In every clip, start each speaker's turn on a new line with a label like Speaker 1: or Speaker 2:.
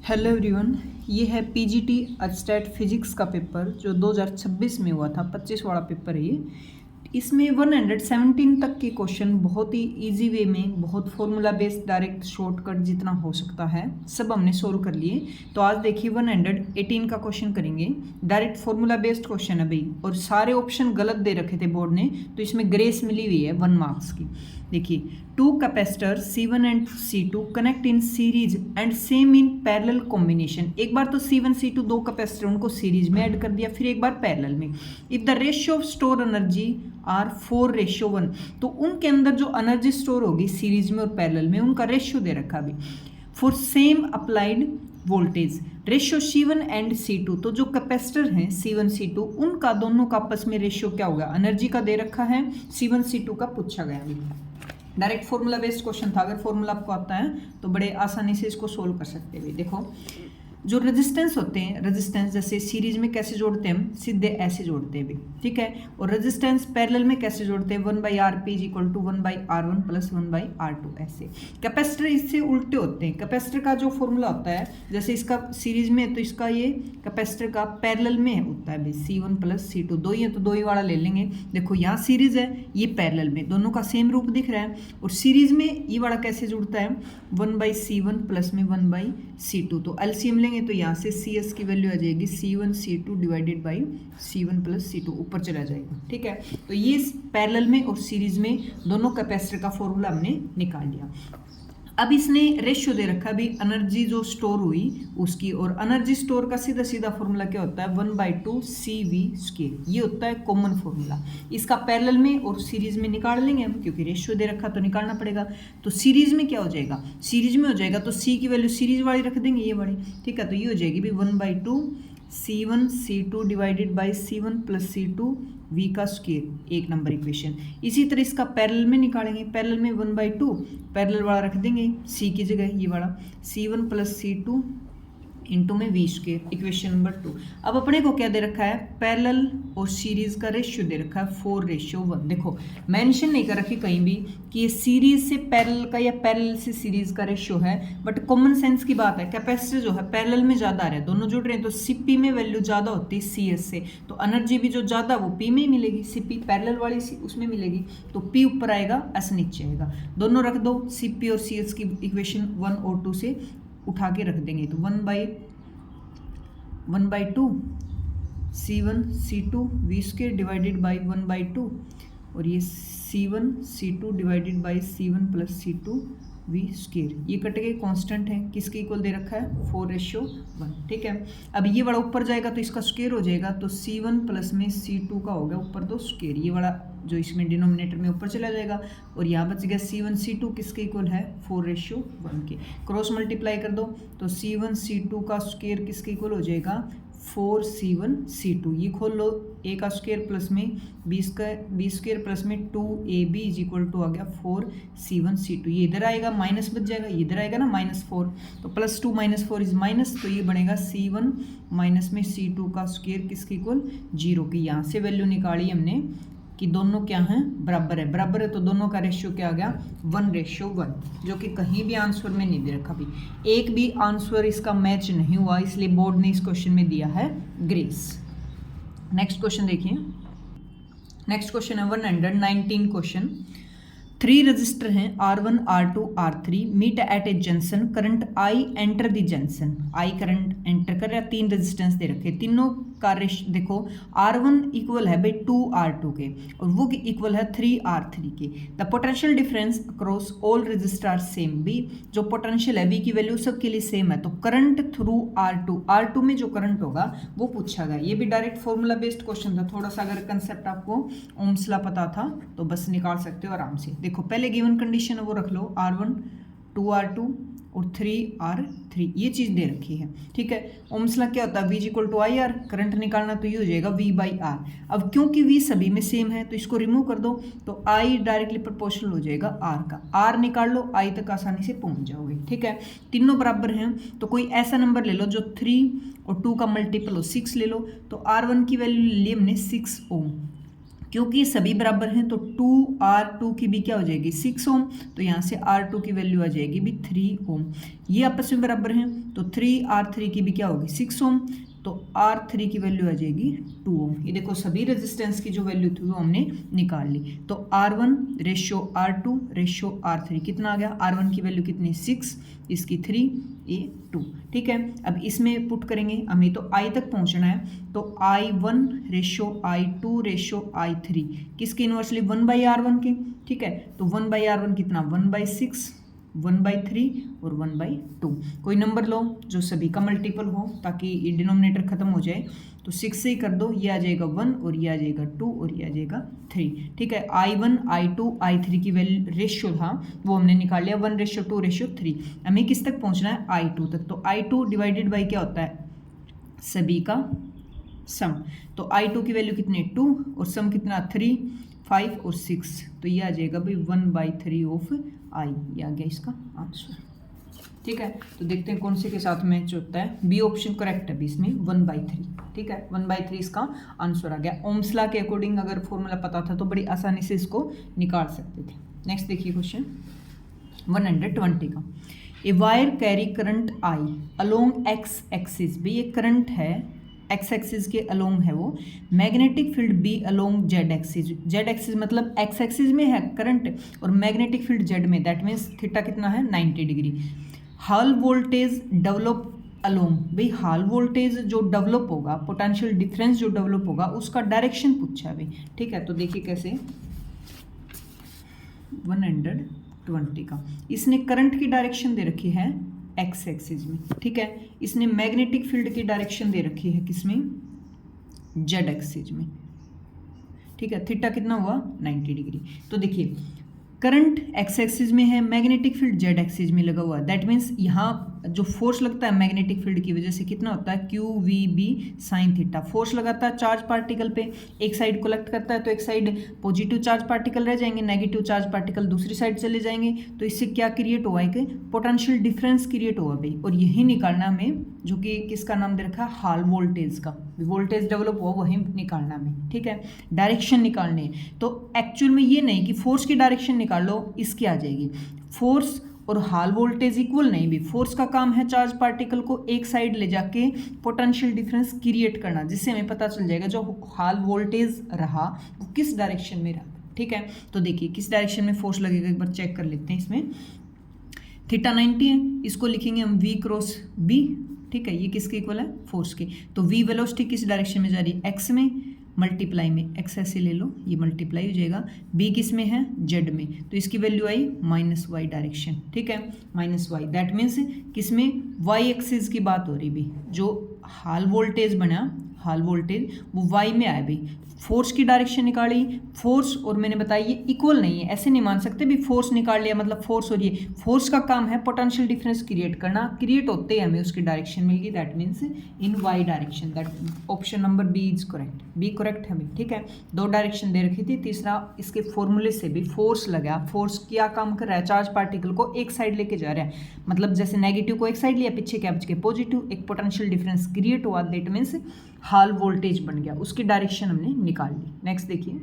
Speaker 1: Hello everyone, ये है PGT stat physics का पेपर जो 2026 में हुआ था। 25 वाला पेपर है ये। इसमें 117 तक के क्वेश्चन बहुत ही इजी वे में, बहुत फॉर्मूला बेस्ड, डायरेक्ट शॉर्टकट जितना हो सकता है सब हमने सोल्व कर लिए। तो आज देखिए 118 का क्वेश्चन करेंगे। डायरेक्ट फॉर्मूला बेस्ड क्वेश्चन है भाई, और सारे ऑप्शन गलत दे रखे थे बोर्ड ने, तो इसमें ग्रेस मिली हुई है 1 मार्क्स की। देखिए, two capacitor C1 and C2 connect in series and same in parallel combination. एक बार तो C1 C2 दो कैपेसिटर उनको सीरीज में ऐड कर दिया, फिर एक बार पैरेलल में। If the ratio of store energy are 4:1, तो उनके अंदर जो एनर्जी स्टोर होगी सीरीज में और पैरेलल में, उनका रेशियो दे रखा अभी। For same applied voltage ratio C1 and C2, तो जो कैपेसिटर हैं C1 C2 उनका दोनों का आपस में रेशियो क्या होगा, एनर्जी का दे रखा है। C1 C2 का पूछा गया अभी। डायरेक्ट फॉर्मूला बेस्ड क्वेश्चन था। अगर फॉर्मूला आपको आता है तो बड़े आसानी से इसको सोल्व कर सकते हैं। देखो, जो रेजिस्टेंस होते हैं, रेजिस्टेंस जैसे सीरीज में कैसे जोड़ते हैं हम, सीधे ऐसे जोड़ते हैं भी, ठीक है। और रेजिस्टेंस पैरेलल में कैसे जोड़ते हैं, 1/Rp is equal to 1/R1 plus 1/R2 ऐसे। कैपेसिटर इससे उल्टे होते हैं। कैपेसिटर का जो फॉर्मूला होता है, जैसे इसका सीरीज में है तो इसका ये कैपेसिटर का पैरेलल में होता है C1 प्लस C2, दो ही है तो दो ही वाला ले लेंगे। देखो यहाँ सीरीज है, ये पैरेलल में, दोनों का सेम रूप दिख रहा है। और सीरीज में ये वाला कैसे जुड़ता है, 1/C1 प्लस में 1/C2, तो एलसीएम लेंगे तो यहाँ से CS की वैल्यू आ जाएगी C1 C2 divided by C1 plus C2, ऊपर चला जाएगा, ठीक है। तो ये पैरेलल में और सीरीज में दोनों कैपेसिटर का फॉर्मूला हमने निकाल लिया। अब इसने रेशियो दे रखा भी एनर्जी जो स्टोर हुई उसकी, और एनर्जी स्टोर का सीधा सीधा फॉर्मूला क्या होता है, 1/2 CV²। ये होता है कॉमन फॉर्मूला। इसका पैरेलल में और सीरीज में निकाल लेंगे हम, क्योंकि रेशियो दे रखा तो निकालना पड़ेगा। तो सीरीज में क्या हो जाएगा, सीरीज में हो जाएगा तो C की वैल्यू सीरीज वाली रख देंगे, ये वाली, ठीक है। तो ये हो जाएगी भी 1/2 C1 C2 divided by C1 plus C2 V का स्क्वायर, एक नंबर इक्वेशन। इसी तरह इसका पैरेलल में निकालेंगे, पैरेलल में 1/2 पैरेलल वाला रख देंगे C की जगह, ये वाला C1 प्लस C2 इंटू में V², इक्वेशन नंबर 2। अब अपने को क्या दे रखा है, पैरेलल और सीरीज का रेशियो दे रखा है 4:1। देखो मेंशन नहीं कर रखी कहीं भी कि ये सीरीज से पैरेलल का या पैरेलल से सीरीज का रेशियो है, बट कॉमन सेंस की बात है। कैपेसिटर जो है पैरेलल में ज़्यादा आ रहा है, दोनों जुड़ रहे हैं, तो CP में वैल्यू ज़्यादा होती है CS से, तो एनर्जी भी जो ज़्यादा वो P में ही मिलेगी, CP पैरेलल वाली उसमें मिलेगी, तो P ऊपर आएगा, S नीचे आएगा। दोनों रख दो, CP और CS की इक्वेशन 1 और 2 से उठा के रख देंगे, तो 1/2 C1 C2 V² divided by 1/2, और ये C1 C2 divided by C1 plus C2 V²। ये कट गए, कांस्टेंट है, किसके इक्वल दे रखा है, 4:1, ठीक है। अब ये वाला ऊपर जाएगा तो इसका स्क्वायर हो जाएगा, तो C1 प्लस में C2 का हो गया ऊपर तो स्क्वायर, ये वाला जो इसमें डिनोमिनेटर में ऊपर चला जाएगा, और यहाँ बच गया C1 C2 किसके इक्वल है, 4:1 के। क्रॉस मल्टीप्लाई कर दो तो C1 C2 का स्क्वायर किसके इक्वल हो जाएगा, 4C1 C2। ये खोल लो, A का स्क्वायर प्लस में B स्क्वायर प्लस में 2AB इज इक्वल टू आ गया 4C1 C2। ये इधर आएगा, माइनस बच जाएगा, ये इधर आएगा ना -4, तो +2 - 4 इज माइनस, तो ये बनेगा C1 माइनस में C2 का स्क्वायर किसके इक्वल, 0 की। यहाँ से वैल्यू निकाली हमने कि दोनों क्या हैं, बराबर है। बराबर है तो दोनों का रेशियो क्या आ गया, 1:1, जो कि कहीं भी आंसर में नहीं दे रखा भी। एक भी आंसर इसका मैच नहीं हुआ, इसलिए बोर्ड ने इस क्वेश्चन में दिया है ग्रेस। नेक्स्ट क्वेश्चन देखिए। नेक्स्ट क्वेश्चन है 119 क्वेश्चन। 3 रजिस्टर हैं R1 R2 R3 meet at a junction, current I enter the junction. I current enter कर रहा है, 3 रेजिस्टेंस दे रखे, तीनों का रेशियो देखो, R1 इक्वल है भाई 2R2 के, और वो इक्वल है 3R3 के। The potential difference across all register are same. भी जो पोटेंशियल है, V की वैल्यू सबके लिए सेम है, तो करंट थ्रू R2 में जो करंट होगा वो पूछा गया। ये भी डायरेक्ट फॉर्मूला बेस्ड क्वेश्चन था। थोड़ा सा अगर कंसेप्ट आपको ओम्स ला पता था तो बस निकाल सकते हो आराम से। देखो पहले गिवन कंडीशन है वो रख लो, R1 2R2 और 3R3, ये चीज़ दे रखी है, ठीक है। ओम्स लॉ क्या होता है, V = IR, करंट निकालना तो ये हो जाएगा V/R। अब क्योंकि V सभी में सेम है तो इसको रिमूव कर दो, तो I डायरेक्टली प्रोपोर्शनल हो जाएगा R का। R निकाल लो, I तक आसानी से पहुंच जाओगे, ठीक है। तीनों बराबर हैं तो कोई ऐसा नंबर ले लो जो 3 और 2 का मल्टीपल हो, 6 ले लो। तो R1 की वैल्यू ले ली हमने 6 ओम, क्योंकि सभी बराबर हैं तो 2R2 की भी क्या हो जाएगी 6 ओम, तो यहाँ से R2 की वैल्यू आ जाएगी भी 3 ओम। ये आपस में बराबर हैं तो 3R3 की भी क्या होगी 6 ओम, तो R3 की वैल्यू आ जाएगी 2 ओम। ये देखो सभी रेजिस्टेंस की जो वैल्यू थी वो हमने निकाल ली। तो R1 ratio R2 ratio R3 कितना आ गया, R1 की वैल्यू कितनी 6, इसकी 3, ये 2। ठीक है, अब इसमें पुट करेंगे, हमें तो I तक पहुंचना है, तो I1 ratio I2 ratio I3 किसके इनवर्सली 1/R1 के। ठीक है, तो 1/R1 कितना 1/6, 1/3 और 1/2। कोई नंबर लो जो सभी का मल्टीपल हो ताकि ये डिनोमिनेटर खत्म हो जाए। तो 6 से ही कर दो, ये आ जाएगा 1 और ये आ जाएगा 2 और ये आ जाएगा 3। ठीक है, I1 I2 I3 की वैल्यू रेशियो था वो हमने निकाल लिया 1:2:3। हमें किस तक पहुंचना है I2 तक। तो I2 डिवाइडेड बाई क्या होता है सभी का सम। तो I2 की वैल्यू कितनी 2 और सम कितना 3, 5 और 6, तो ये आ जाएगा भाई 1/3 ऑफ I। ये आ गया इसका आंसर। ठीक है, तो देखते हैं कौन से के साथ मैच होता है। बी ऑप्शन करेक्ट है, बी इसमें 1/3। ठीक है, 1/3 इसका आंसर आ गया। ओम्स लॉ के अकॉर्डिंग अगर फॉर्मूला पता था तो बड़ी आसानी से इसको निकाल सकते थे। नेक्स्ट देखिए क्वेश्चन 120 का। A wire carry current I along X axis, भाई ये करंट है एक्स एक्सिस के अलोंग है वो, magnetic field B along Z axis. Z axis मतलब एक्स एक्सिस में है करंट और मैग्नेटिक फील्ड जेड में, दैट मीन्स थीटा कितना है 90 degree. Hall voltage develop along, भाई हॉल वोल्टेज जो डेवलप होगा, पोटेंशियल डिफरेंस जो डेवलप होगा उसका डायरेक्शन पूछा है भाई। ठीक है, तो देखिए कैसे 120 का, इसने करंट की डायरेक्शन दे रखी है एक्स एक्सिस में। ठीक है, इसने मैग्नेटिक फील्ड की डायरेक्शन दे रखी है किसमें जेड एक्सिस में। ठीक है, थीटा कितना हुआ 90 डिग्री। तो देखिए करंट एक्स एक्सिस में है, मैग्नेटिक फील्ड जेड एक्सिस में लगा हुआ है, दैट मीन्स यहाँ जो फोर्स लगता है मैग्नेटिक फील्ड की वजह से कितना होता है QVB साइन थीटा। फोर्स लगाता है चार्ज पार्टिकल पे, एक साइड कलेक्ट करता है तो एक साइड पॉजिटिव चार्ज पार्टिकल रह जाएंगे, नेगेटिव चार्ज पार्टिकल दूसरी साइड चले जाएंगे, तो इससे क्या क्रिएट हुआ है कि पोटेंशियल डिफरेंस क्रिएट हुआ भाई। और यही निकालना हमें, जो कि किसका नाम दे रखा है हॉल वोल्टेज का, वोल्टेज डेवलप हुआ वही निकालना हमें। ठीक है, डायरेक्शन निकालनी है, तो एक्चुअल में ये नहीं कि फोर्स की डायरेक्शन निकाल लो, इसकी आ जाएगी। फोर्स और हॉल वोल्टेज इक्वल नहीं भी, फोर्स का काम है चार्ज पार्टिकल को एक साइड ले जाके पोटेंशियल डिफरेंस क्रिएट करना, जिससे हमें पता चल जाएगा जो हॉल वोल्टेज रहा वो किस डायरेक्शन में रहा। ठीक है, तो देखिए किस डायरेक्शन में फोर्स लगेगा एक बार चेक कर लेते हैं। इसमें थीटा 90 है, इसको लिखेंगे हम V क्रॉस B। ठीक है, ये किसके इक्वल है फोर्स के। तो V वेलोसिटी किस डायरेक्शन में जा रही है एक्स में, मल्टीप्लाई में एक्स ऐसे ले लो, ये मल्टीप्लाई हो जाएगा। बी किस में है जेड में, तो इसकी वैल्यू आई -y डायरेक्शन। ठीक है, -y, दैट मीन्स किस में y एक्सिस की बात हो रही भी, जो हॉल वोल्टेज बना हॉल वोल्टेज वो y में आया भाई। फोर्स की डायरेक्शन निकाली, फोर्स और मैंने बताया ये इक्वल नहीं है, ऐसे नहीं मान सकते भी फोर्स निकाल लिया मतलब फोर्स और ये, फोर्स का काम है पोटेंशियल डिफरेंस क्रिएट करना, क्रिएट होते ही हमें उसकी डायरेक्शन मिल गई, that means in Y direction. That option number B is correct, B correct है भाई। ठीक है, दो डायरेक्शन दे रखी थी, तीसरा इसके फॉर्मूले से भी फोर्स लगा, फोर्स क्या काम कर रहा है चार्ज पार्टिकल को एक साइड लेके जा रहा है, मतलब जैसे नेगेटिव को एक साइड लिया पीछे क्या बच के पॉजिटिव, एक पोटेंशियल डिफरेंस क्रिएट हुआ, दैट मीन्स हॉल वोल्टेज बन गया, उसकी डायरेक्शन हमने निकाल ली। नेक्स्ट देखिए,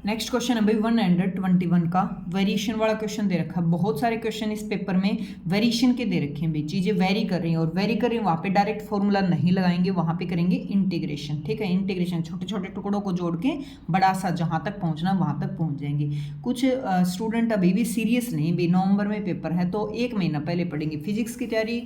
Speaker 1: नेक्स्ट क्वेश्चन है भाई 121 का, वेरिएशन वाला क्वेश्चन दे रखा है। बहुत सारे क्वेश्चन इस पेपर में वेरिएशन के दे रखे हैं भाई, चीज़ें वेरी कर रही हैं और वेरी कर रही हैं, वहाँ पे डायरेक्ट फॉर्मूला नहीं लगाएंगे, वहाँ पे करेंगे इंटीग्रेशन। ठीक है, इंटीग्रेशन छोटे छोटे टुकड़ों को जोड़ के बड़ा सा जहाँ तक पहुँचना वहाँ तक पहुँच जाएंगे। कुछ स्टूडेंट अभी भी सीरियस नहीं भाई, नवंबर में पेपर है तो 1 महीना पहले पढ़ेंगे। फिजिक्स की तैयारी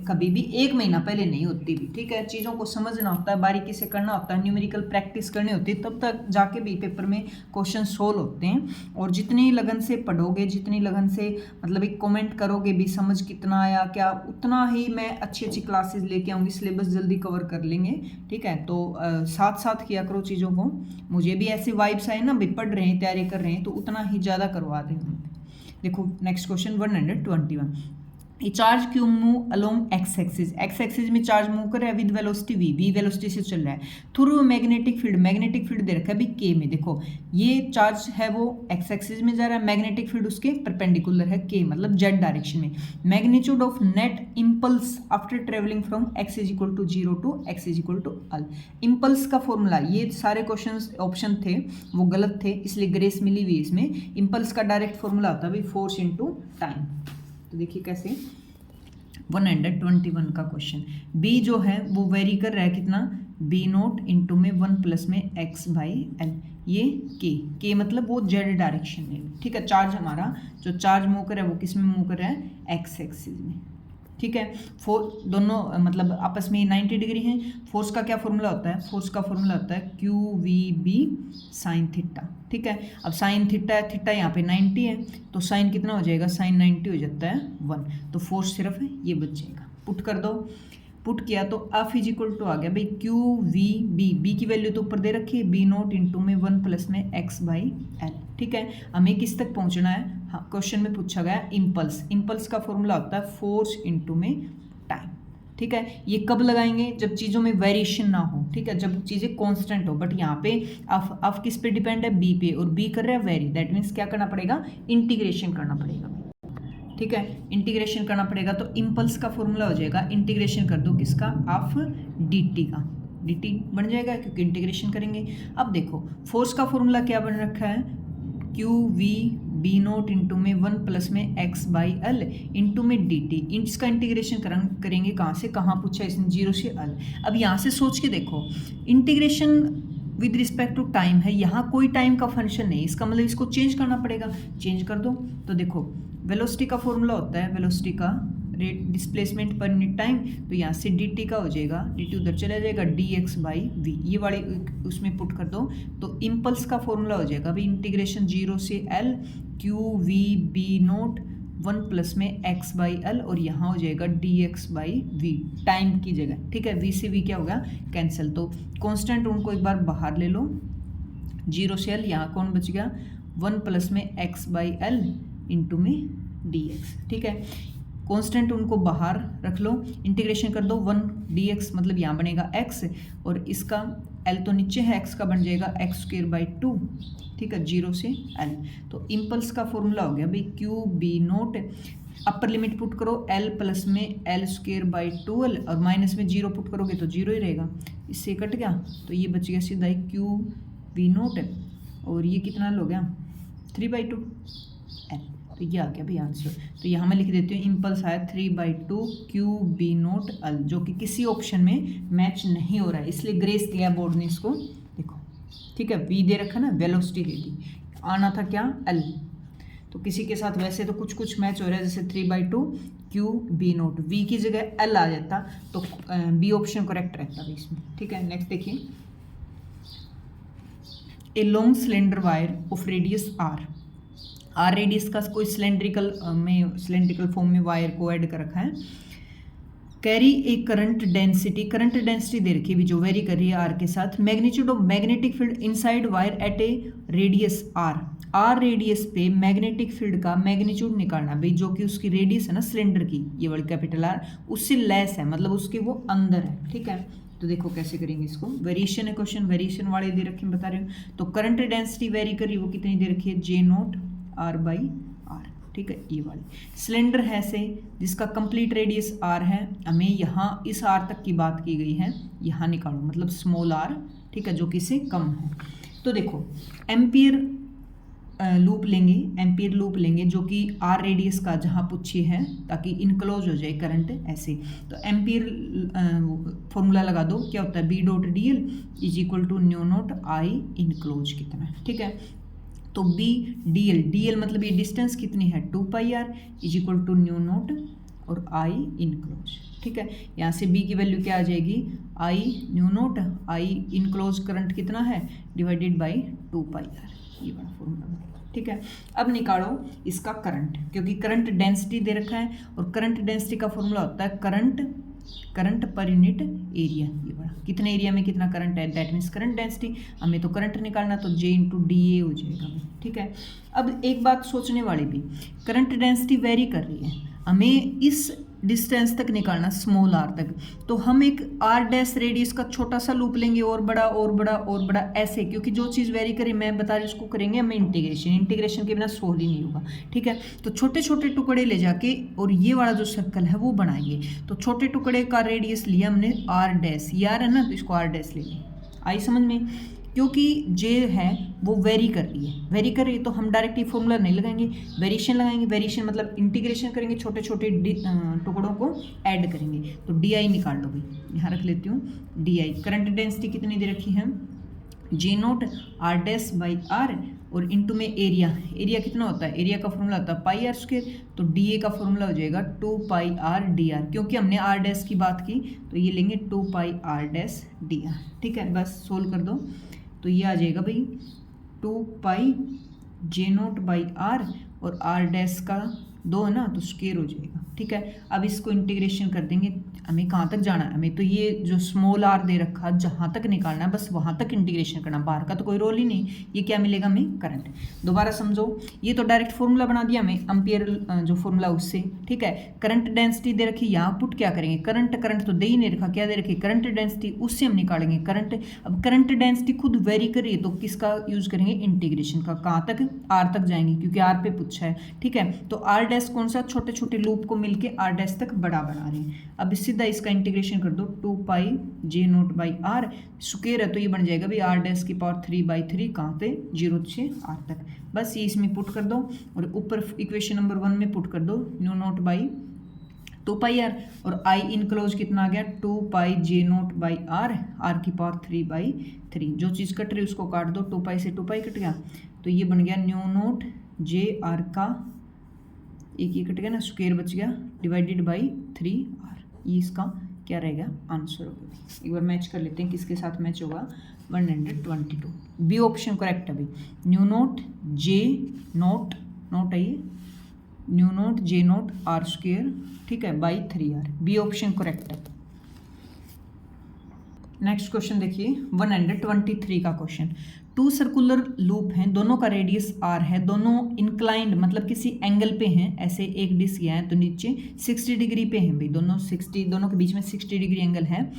Speaker 1: कभी भी 1 महीना पहले नहीं होती भी। ठीक है, चीज़ों को समझना होता है, बारीकी से करना होता है, न्यूमेरिकल प्रैक्टिस करनी होती है, तब तक जाके भी पेपर में क्वेश्चन सोल्व होते हैं। और जितनी लगन से पढ़ोगे, जितनी लगन से मतलब एक कमेंट करोगे भी, समझ कितना आया क्या, उतना ही मैं अच्छी अच्छी क्लासेस लेके आऊँगी, सिलेबस जल्दी कवर कर लेंगे। ठीक है, तो साथ साथ किया करो चीज़ों को, मुझे भी ऐसी वाइब्स आए ना भी, पढ़ रहे हैं तैयारी कर रहे हैं तो उतना ही ज़्यादा करवा दें। देखो नेक्स्ट क्वेश्चन 121, ए चार्ज क्यों मूव अलोंग एक्स एक्सिस में चार्ज मूव कर रहा है विद वेलोसिटी वी वेलोसिटी से चल रहा है थ्रू मैग्नेटिक फील्ड दे रखा है भी के में। देखो ये चार्ज है वो एक्स एक्सिस में जा रहा है, मैग्नेटिक फील्ड उसके परपेंडिकुलर है के मतलब जेड डायरेक्शन में। Magnitude of net impulse after travelling from x is equal to 0 to x is equal to l। Impulse का फॉर्मूला, ये सारे क्वेश्चन ऑप्शन थे वो गलत थे इसलिए ग्रेस मिली हुई इसमें। इम्पल्स का डायरेक्ट फॉर्मूला होता है भाई फोर्स इनटू टाइम। तो देखिए कैसे 121 का क्वेश्चन। बी जो है वो वेरी कर रहा है कितना, बी नोट इंटू में 1 प्लस में x बाई एल। ये के मतलब वो जेड डायरेक्शन में, ठीक है। चार्ज हमारा जो चार्ज मूव कर रहा है वो किस में मूव कर रहा है, एक्स एक्सिस में, ठीक है। दोनों मतलब आपस में 90 डिग्री हैं। फोर्स का क्या फॉर्मूला होता है, फोर्स का फॉर्मूला होता है Q V B sine theta, ठीक है। अब साइन थीटा है, थीटा यहाँ पे 90 है तो साइन कितना हो जाएगा, साइन 90 हो जाता है 1, तो फोर्स सिर्फ ये बच जाएगा। पुट कर दो, पुट किया तो एफ इज इक्वल टू आ गया भाई क्यू वी बी की वैल्यू तो ऊपर दे रखी है, बी नोट इंटू में 1 प्लस में एक्स बाई एल, ठीक है। हमें किस तक पहुंचना है, हाँ क्वेश्चन में पूछा गया इम्पल्स का फॉर्मूला होता है फोर्स इंटू में टाइम, ठीक है। ये कब लगाएंगे, जब चीज़ों में वेरिएशन ना हो, ठीक है, जब चीज़ें कांस्टेंट हो। बट यहाँ पे एफ किस पे डिपेंड है, बी पे, और बी कर रहा है वेरी, दैट मीन्स क्या करना पड़ेगा, इंटीग्रेशन करना पड़ेगा, ठीक है। इंटीग्रेशन करना पड़ेगा तो इम्पल्स का फॉर्मूला हो जाएगा, इंटीग्रेशन कर दो किसका, ऑफ डी का, डी बन जाएगा क्योंकि इंटीग्रेशन करेंगे। अब देखो फोर्स का फॉर्मूला क्या बन रखा है, Q V B naught into में 1 प्लस में एक्स बाई एल इंटू में डी टी। इसका इंटीग्रेशन करेंगे कहाँ से कहाँ पूछा इसने, 0 से एल। अब यहाँ से सोच के देखो integration with respect to time है, यहाँ कोई टाइम का फंक्शन नहीं, इसका मतलब इसको चेंज करना पड़ेगा, चेंज कर दो। तो देखो वेलोसिटी का फॉर्मूला होता है, वेलोसिटी का rate displacement per unit time, तो यहाँ से डी टी का हो जाएगा, डी टी उधर चला जाएगा, डी एक्स बाई वी, ये वाली उसमें पुट कर दो तो इम्पल्स का फॉर्मूला हो जाएगा भाई इंटीग्रेशन 0 से L Q V B naught 1 plus में एक्स बाई एल, और यहाँ हो जाएगा D X by V time की जगह, ठीक है। वी से वी क्या होगा, कैंसिल। तो कॉन्स्टेंट उनको एक बार बाहर ले लो, 0 से एल, यहाँ कौन बच गया 1 प्लस में एक्स बाई एल इंटू में डी एक्स, ठीक है। कांस्टेंट उनको बाहर रख लो, इंटीग्रेशन कर दो 1 dx मतलब यहाँ बनेगा x, और इसका l तो नीचे है, x का बन जाएगा एक्स स्क्वायर बाई 2, ठीक है, 0 से l। तो इम्पल्स का फॉर्मूला हो गया भाई Q B naught, upper limit put करो l प्लस में एल स्क्वायर बाई 2l, और माइनस में 0 पुट करोगे तो 0 ही रहेगा, इससे कट गया तो ये बच गया सीधा ही क्यू बी नोट, और ये कितना हो गया 3/2 l। तो ये आ गया भाई आंसर। तो यहाँ मैं लिख देती हूँ इम्पल्स आया 3/2 क्यू बी नोट एल, जो कि किसी ऑप्शन में मैच नहीं हो रहा है, इसलिए ग्रेस दिया बोर्ड ने इसको, देखो ठीक है। वी दे रखा ना, वेलोसिटी दे दी, आना था क्या एल, तो किसी के साथ वैसे तो कुछ कुछ मैच हो रहा है, जैसे 3/2 क्यू बी नोट, वी की जगह एल आ जाता तो बी ऑप्शन करेक्ट रहता है इसमें, ठीक है। नेक्स्ट देखिए, a long cylinder wire of radius R radius का कोई सिलेंड्रिकल फॉर्म में वायर को ऐड कर रखा है, कैरी ए करंट डेंसिटी दे रखी है जो वेरी कर रही है आर के साथ, magnitude of magnetic field inside wire at a radius R radius पे मैग्नेटिक फील्ड का मैग्नीट्यूड निकालना भाई, जो कि उसकी रेडियस है ना सिलेंडर की, ये वाली कैपिटल आर उससे लेस है, मतलब उसके वो अंदर है, ठीक है। तो देखो कैसे करेंगे इसको, वेरिएशन है क्वेश्चन, वेरिएशन वाले दे रखे बता रहे हूँ। तो करंट डेंसिटी वेरी कर रही है वो कितनी दे रखी है, J naught R by R, ठीक है। ये वाली सिलेंडर है से जिसका कंप्लीट रेडियस आर है, हमें यहाँ इस आर तक की बात की गई है, यहाँ निकालो मतलब स्मॉल आर, ठीक है, जो कि से कम है। तो देखो एम्पियर लूप लेंगे जो कि आर रेडियस का जहाँ पूछी है, ताकि इनक्लोज हो जाए करंट ऐसे। तो एम्पियर फॉर्मूला लगा दो, क्या होता है B dot D L is equal to mu naught I enclose कितना है, ठीक है। तो बी डी एल मतलब ये डिस्टेंस कितनी है 2πr is equal to mu naught और आई इनक्लोज, ठीक है। यहाँ से बी की वैल्यू क्या आ जाएगी, I knew naught I enclose current कितना है डिवाइडेड बाई 2πr, ये वाला फॉर्मूला, ठीक है। अब निकालो इसका करंट, क्योंकि करंट डेंसिटी दे रखा है, और करंट डेंसिटी का फॉर्मूला होता है करंट पर यूनिट एरिया, ये बड़ा कितने एरिया में कितना करंट है, दैट मीन्स करंट डेंसिटी। हमें तो करंट निकालना, तो जे इंटू डी ए हो जाएगा, ठीक है। अब एक बात सोचने वाली भी, करंट डेंसिटी वेरी कर रही है, हमें इस डिस्टेंस तक निकालना, स्मॉल आर तक। तो हम एक आर डैश रेडियस का छोटा सा लूप लेंगे, और बड़ा और बड़ा और बड़ा, ऐसे, क्योंकि जो चीज़ वेरी करे मैं बता रही उसको करेंगे हमें इंटीग्रेशन के बिना सोल्व ही नहीं होगा, ठीक है। तो छोटे छोटे टुकड़े ले जाके और ये वाला जो सर्कल है वो बनाएंगे। तो छोटे टुकड़े का रेडियस लिया हमने आर डैश, ये आर है ना, तो इसको आर डैश ले लें। आई समझ में? क्योंकि जे है वो वेरी कर रही है, तो हम डायरेक्ट ये फॉर्मूला नहीं लगाएंगे, वेरिएशन लगाएंगे। वेरिएशन मतलब इंटीग्रेशन करेंगे, छोटे छोटे टुकड़ों को ऐड करेंगे। तो डी आई निकाल लो भाई, यहाँ रख लेती हूँ डी आई। करंट डेंसिटी कितनी दे रखी है, J naught R dash by R, और इनटू में एरिया कितना होता है, एरिया का फॉर्मूला होता है पाई आर स्क्वायर। तो डी ए का फॉर्मूला हो जाएगा 2 पाई आर डी आर, क्योंकि हमने आर डैश की बात की तो ये लेंगे 2 pi are dash D R, ठीक है। बस सोल्व कर दो तो ये आ जाएगा भाई 2 pi J naught by R, और आर डैश का 2 है ना, तो स्क्वायर हो जाएगा, ठीक है। अब इसको इंटीग्रेशन कर देंगे, हमें कहाँ तक जाना है, हमें तो ये जो स्मॉल आर दे रखा जहाँ तक निकालना है बस वहाँ तक इंटीग्रेशन करना, बाहर का तो कोई रोल ही नहीं। ये क्या मिलेगा हमें, करंट। दोबारा समझो, ये तो डायरेक्ट फॉर्मूला बना दिया हमें एम्पियर जो फॉर्मूला उससे, ठीक है। करंट डेंसिटी दे रखी, यहाँ पुट क्या करेंगे, करंट तो दे ही नहीं रखा, क्या दे रखी, करंट डेंसिटी, उससे हम निकालेंगे करंट। अब करंट डेंसिटी खुद वेरी कर रही है तो किसका यूज करेंगे, इंटीग्रेशन का। कहाँ तक, आर तक जाएंगे, क्योंकि आर पे पूछा है, ठीक है। तो आर डैश कौन सा, छोटे छोटे लूप को मिलके आर डैश तक बड़ा बना रहे हैं। अब सीधा इसका इंटीग्रेशन कर दो, 2 pi J naught by are, square है तो ये बन जाएगा भी आर डैश की पावर 3/3, कहाँ पे, 0 से आर तक। बस ये इसमें पुट कर दो, और ऊपर इक्वेशन नंबर 1 में पुट कर दो mu naught by 2 pi R, और आई इनक्लोज कितना आ गया, 2 pi J naught by R, R की पावर 3/3। जो चीज़ कट रही है उसको काट दो, 2 पाई से 2 पाई कट गया, तो ये बन गया न्यू नोट जे आर का, एक ये कट गया ना, स्क्वायर बच गया, डिवाइडेड बाई 3r। ये इसका क्या रहेगा, आंसर होगा। एक बार मैच कर लेते हैं किसके साथ मैच होगा, 122। बी ऑप्शन करेक्ट है भाई, न्यू नोट जे नोट है ये, mu naught J naught R square, ठीक है, by 3r। B option correct है। नेक्स्ट क्वेश्चन देखिए 123 का क्वेश्चन। 2 सर्कुलर लूप हैं, दोनों का रेडियस r है, दोनों इंक्लाइंड मतलब किसी एंगल पे हैं, ऐसे एक डिस्क है तो नीचे 60 डिग्री पे हैं भाई, दोनों के बीच में 60 डिग्री एंगल है।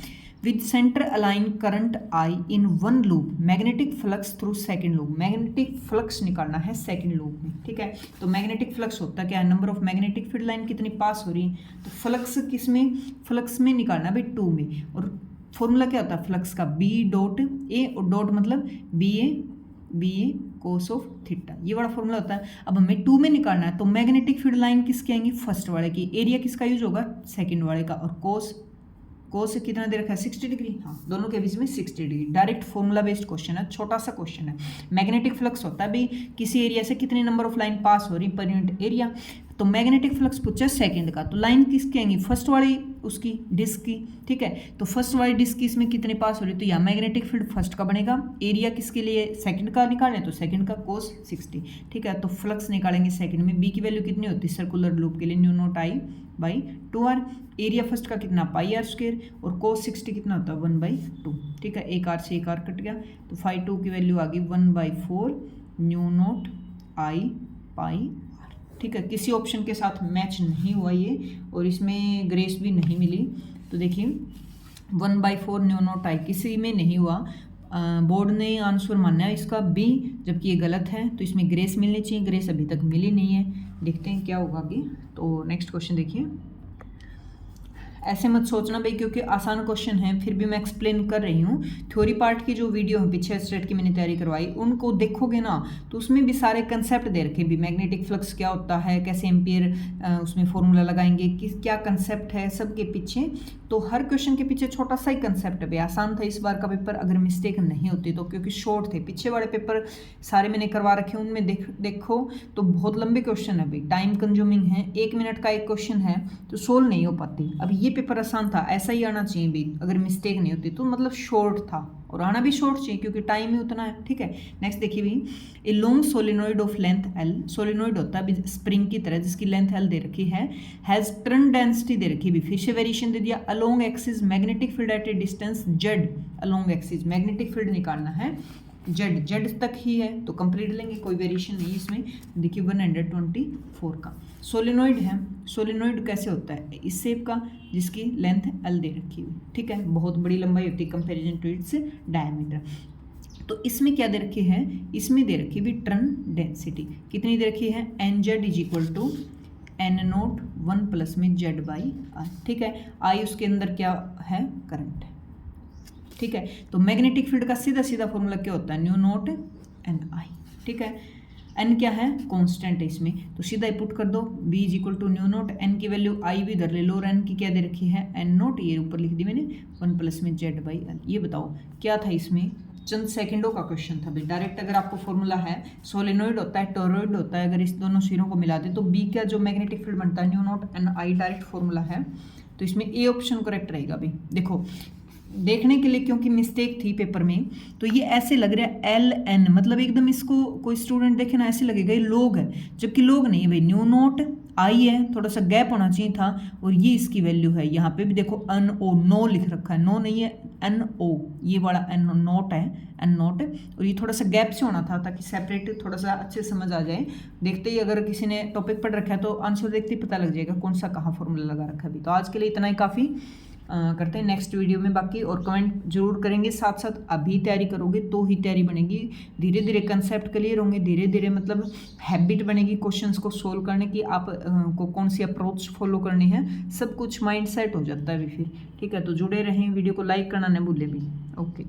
Speaker 1: With centre align current I in 1 loop, magnetic flux through second loop. Magnetic flux निकालना है सेकंड लूप में, ठीक है। तो मैग्नेटिक फ्लक्स होता क्या है, number of magnetic field line कितनी पास हो रही है, तो फ्लक्स किसमें, फ्लक्स में निकालना है भाई 2 में। और फॉर्मूला क्या होता है फ्लक्स का, बी डॉट ए, और डॉट मतलब B A cos of theta, ये वाला फॉर्मूला होता है। अब हमें 2 में निकालना है, तो मैग्नेटिक फील्ड लाइन किसकी आएंगी, फर्स्ट वाले की, एरिया किसका यूज होगा, सेकंड वाले का, और कोस कितना दे रखा है, 60 डिग्री, हाँ दोनों के बीच में 60 degree. Direct formula based question है, छोटा सा क्वेश्चन है। मैग्नेटिक फ्लक्स होता है भाई किसी एरिया से कितने नंबर ऑफ लाइन पास हो रही पर यूनिट एरिया, तो मैग्नेटिक फ्लक्स पूछा सेकंड का, तो लाइन किसकी आएंगी, फर्स्ट वाली उसकी डिस्क की, ठीक है। तो फर्स्ट वाली डिस्क की इसमें कितने पास हो रही, तो यहाँ मैग्नेटिक फील्ड फर्स्ट का बनेगा, एरिया किसके लिए, सेकंड का निकालें तो सेकंड का कोस 60, ठीक है। तो फ्लक्स निकालेंगे सेकंड में, बी की वैल्यू कितनी होती है सर्कुलर लूप के लिए, new naught I by 2r, area first का कितना पाई आर स्क्वायर, और कोस 60 कितना होता है 1/2, ठीक है। एक आर से एक आर कट गया, तो 5/2 की वैल्यू आ गई 1/4 mu naught I pi R, ठीक है। किसी ऑप्शन के साथ मैच नहीं हुआ ये, और इसमें ग्रेस भी नहीं मिली। तो देखिए 1/4 न्यू नोट आई किसी में नहीं हुआ, बोर्ड ने आंसर माना है इसका बी, जबकि ये गलत है, तो इसमें ग्रेस मिलनी चाहिए, ग्रेस अभी तक मिली नहीं है। देखते हैं क्या होगा आगे। तो नेक्स्ट क्वेश्चन देखिए, ऐसे मत सोचना भाई क्योंकि आसान क्वेश्चन है, फिर भी मैं एक्सप्लेन कर रही हूँ। थ्योरी पार्ट की जो वीडियो है पीछे स्टेट की मैंने तैयारी करवाई, उनको देखोगे ना तो उसमें भी सारे कंसेप्ट दे रखे भी, मैग्नेटिक फ्लक्स क्या होता है, कैसे एम्पियर उसमें फॉर्मूला लगाएंगे, किस क्या कंसेप्ट है सबके पीछे। तो हर क्वेश्चन के पीछे छोटा सा ही कंसेप्ट है भाई। आसान था इस बार का पेपर, अगर मिस्टेक नहीं होती तो, क्योंकि शॉर्ट थे। पीछे वाले पेपर सारे मैंने करवा रखे, उनमें देखो तो बहुत लंबे क्वेश्चन है भाई, टाइम कंज्यूमिंग है, 1 मिनट का एक क्वेश्चन है तो सोल्व नहीं हो पाती। अब ये पेपर आसान था, ऐसा ही आना चाहिए भी, अगर मिस्टेक नहीं होती तो, मतलब शॉर्ट था, और आना भी शॉर्ट चाहिए क्योंकि टाइम ही उतना है, ठीक है। नेक्स्ट देखिए भी, a long solenoid of length L, solenoid होता है स्प्रिंग की तरह जिसकी लेंथ L दे रखी है, हैज टर्न डेंसिटी दे रखी है, फिर से वेरिएशन दे दिया, along axis magnetic field at A distance Z, along axis magnetic field निकालना है जेड तक ही है तो कंप्लीट लेंगे, कोई वेरिएशन नहीं इसमें। देखिए 124 का सोलेनोइड है। सोलेनोइड कैसे होता है, इस शेप का जिसकी लेंथ एल दे रखी हुई, ठीक है, बहुत बड़ी लंबाई होती है कंपेरिजन टू इट्स डायमीटर। तो इसमें क्या दे रखी है, इसमें दे रखी भी टर्न डेंसिटी कितनी दे रखी है, N Z is equal to N naught 1 plus में जेड बाई आर, ठीक है। आई उसके अंदर क्या है, करंट है, ठीक है। तो मैग्नेटिक फील्ड का सीधा सीधा फॉर्मूला क्या होता है, न्यू नोट एन आई, ठीक है। एन क्या है, कांस्टेंट है इसमें, तो सीधा ही पुट कर दो, B is equal to mu naught N की वैल्यू आई भी धर ले लो और एन की क्या दे रखी है, एन नोट, ये ऊपर लिख दी मैंने 1 प्लस में जेड बाई एल। ये बताओ क्या था इसमें, चंद सेकंडों का क्वेश्चन था भाई। डायरेक्ट अगर आपको फॉर्मूला है, सोलेनोइड होता है, टोरॉइड होता है, अगर इस दोनों सिरों को मिला दे तो बी का जो मैग्नेटिक फील्ड बनता है न्यू नोट एन आई, डायरेक्ट फॉर्मूला है, तो इसमें ए ऑप्शन करेक्ट रहेगा भाई। देखो देखने के लिए, क्योंकि मिस्टेक थी पेपर में, तो ये ऐसे लग रहा है एल एन, मतलब एकदम इसको कोई स्टूडेंट देखे ना ऐसे लगेगा ये लोग है, जबकि लोग नहीं है भाई, न्यू नोट आई है, थोड़ा सा गैप होना चाहिए था, और ये इसकी वैल्यू है। यहाँ पे भी देखो एन ओ, नो लिख रखा है, नो नहीं है, एन ओ, ये वाला एन नोट है, एन नोट, और ये थोड़ा सा गैप से होना था ताकि सेपरेट थोड़ा सा अच्छे समझ आ जाए। देखते ही अगर किसी ने टॉपिक पढ़ रखा है तो आंसर देखते ही पता लग जाएगा कौन सा कहाँ फॉर्मूला लगा रखा है। अभी तो आज के लिए इतना ही काफ़ी, करते हैं नेक्स्ट वीडियो में बाकी, और कमेंट जरूर करेंगे। साथ साथ अभी तैयारी करोगे तो ही तैयारी बनेगी, धीरे धीरे कंसेप्ट क्लियर होंगे, धीरे धीरे मतलब हैबिट बनेगी क्वेश्चंस को सोल्व करने की, आप को कौन सी अप्रोच फॉलो करनी है, सब कुछ माइंड सेट हो जाता है भी फिर, ठीक है। तो जुड़े रहें, वीडियो को लाइक करना न भूलें भी। ओके।